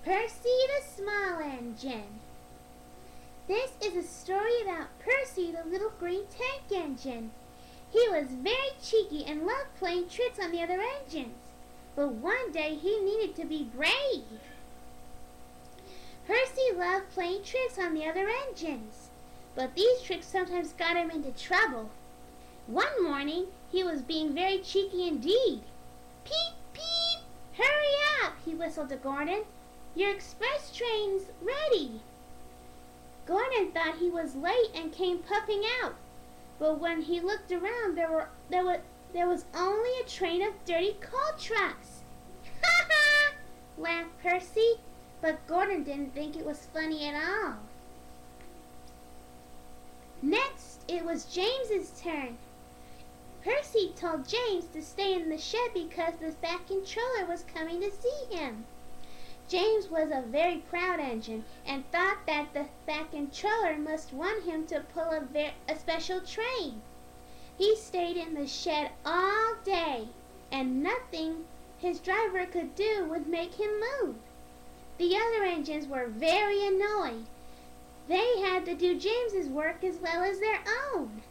Percy the Small Engine. This is a story about Percy the little green tank engine. He was very cheeky and loved playing tricks on the other engines. But one day he needed to be brave. Percy loved playing tricks on the other engines, but these tricks sometimes got him into trouble. One morning he was being very cheeky indeed. "Peep, peep! Hurry up!" he whistled to Gordon. "Your express train's ready." Gordon thought he was late and came puffing out. But when he looked around, there was only a train of dirty coal trucks. "Ha ha!" laughed Percy, but Gordon didn't think it was funny at all. Next, it was James's turn. Percy told James to stay in the shed because the Fat Controller was coming to see him. James was a very proud engine and thought that the Fat Controller must want him to pull a special train. He stayed in the shed all day, and nothing his driver could do would make him move. The other engines were very annoyed. They had to do James's work as well as their own.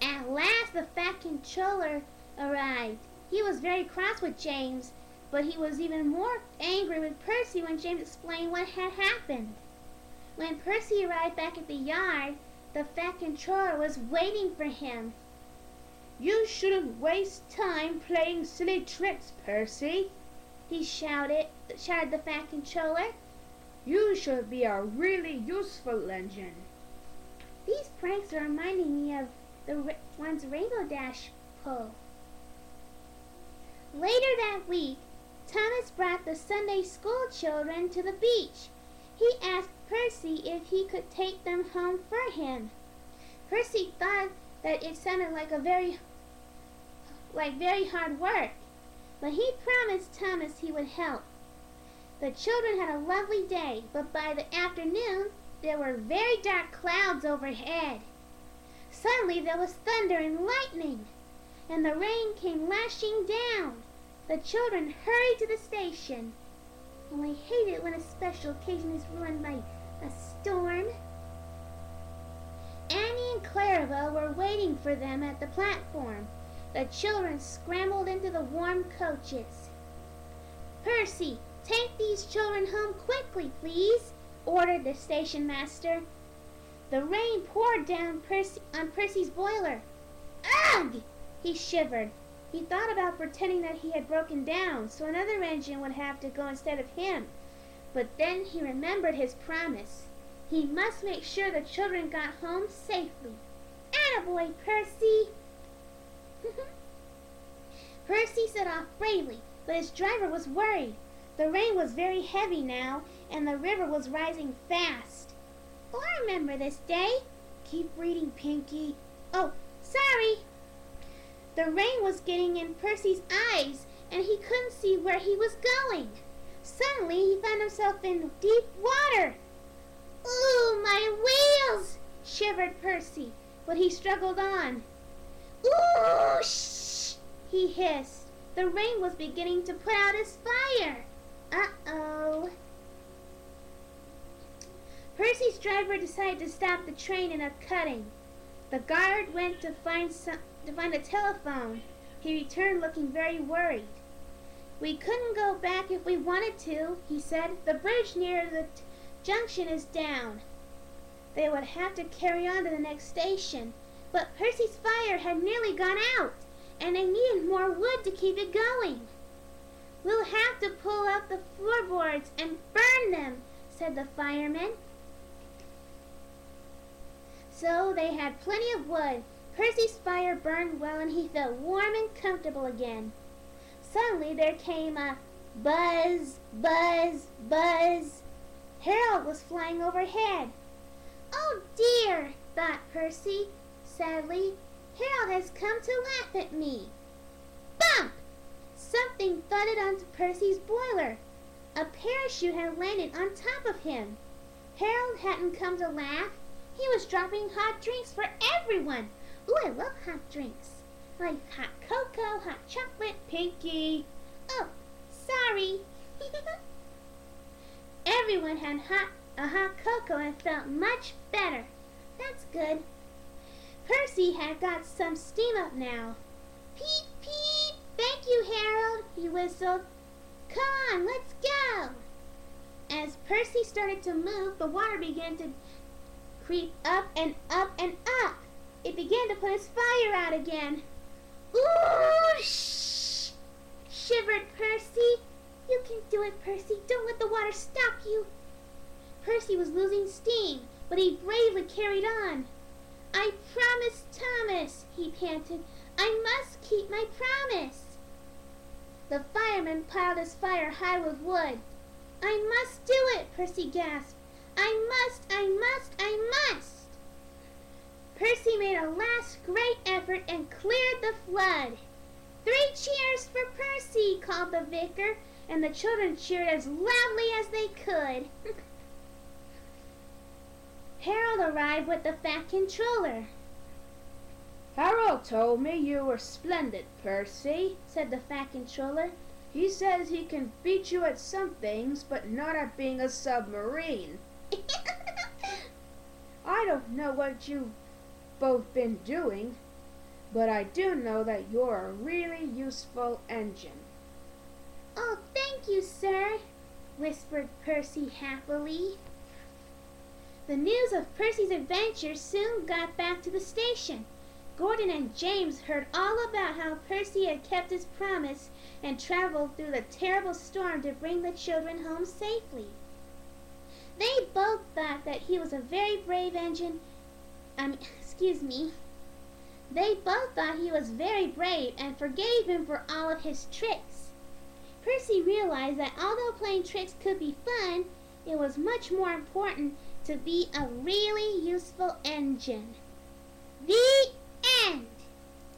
At last the Fat Controller arrived. He was very cross with James, but he was even more angry with Percy when James explained what had happened. When Percy arrived back at the yard, the Fat Controller was waiting for him. "You shouldn't waste time playing silly tricks, Percy," he shouted the Fat Controller. "You should be a really useful engine." These pranks are reminding me of the ones Rainbow Dash pulled. Later that week, Thomas brought the Sunday school children to the beach. He asked Percy if he could take them home for him. Percy thought that it sounded like very hard work, but he promised Thomas he would help. The children had a lovely day, but by the afternoon there were very dark clouds overhead. Suddenly there was thunder and lightning, and the rain came lashing down. The children hurried to the station. Oh, I hate it when a special occasion is ruined by a storm. Annie and Clarabelle were waiting for them at the platform. The children scrambled into the warm coaches. "Percy, take these children home quickly, please," ordered the station master. The rain poured down on Percy's boiler. "Ugh!" he shivered. He thought about pretending that he had broken down, so another engine would have to go instead of him. But then he remembered his promise. He must make sure the children got home safely. "Attaboy, Percy!" Percy set off bravely, but his driver was worried. The rain was very heavy now, and the river was rising fast. "Oh, I remember this day." "Keep reading, Pinkie." "Oh, sorry." The rain was getting in Percy's eyes, and he couldn't see where he was going. Suddenly, he found himself in deep water. "Ooh, my wheels!" shivered Percy, but he struggled on. "Ooh, shh!" he hissed. The rain was beginning to put out his fire. Uh-oh. Percy's driver decided to stop the train in a cutting. The guard went to find a telephone. He returned looking very worried. "We couldn't go back if we wanted to," he said. "The bridge near the junction is down." They would have to carry on to the next station. But Percy's fire had nearly gone out, and they needed more wood to keep it going. "We'll have to pull out the floorboards and burn them," said the fireman. So they had plenty of wood. Percy's fire burned well, and he felt warm and comfortable again. Suddenly there came a buzz, buzz, buzz. Harold was flying overhead. "Oh dear," thought Percy sadly. "Harold has come to laugh at me." Bump! Something thudded onto Percy's boiler. A parachute had landed on top of him. Harold hadn't come to laugh. He was dropping hot drinks for everyone. Ooh, I love hot drinks. Like hot cocoa, hot chocolate. "Pinkie!" "Oh, sorry." Everyone had a hot cocoa and felt much better. That's good. Percy had got some steam up now. Peep, peep! Thank you, Harold, he whistled. Come on, let's go! As Percy started to move, the water began to creep up and up and up. It began to put his fire out again. Ooh, shh! Shivered Percy. You can do it, Percy. Don't let the water stop you. Percy was losing steam, but he bravely carried on. I promised Thomas, he panted. I must keep my promise. The fireman piled his fire high with wood. I must do it, Percy gasped. I must! Percy made a last great effort and cleared the flood. 3 cheers for Percy, called the vicar, and the children cheered as loudly as they could. Harold arrived with the Fat Controller. Harold told me you were splendid, Percy, said the Fat Controller. He says he can beat you at some things, but not at being a submarine. I don't know what you've both been doing, but I do know that you're a really useful engine. Oh, thank you, sir, whispered Percy happily. The news of Percy's adventure soon got back to the station. Gordon and James heard all about how Percy had kept his promise and traveled through the terrible storm to bring the children home safely. They both thought that he was a very brave engine. They both thought he was very brave and forgave him for all of his tricks. Percy realized that although playing tricks could be fun, it was much more important to be a really useful engine. The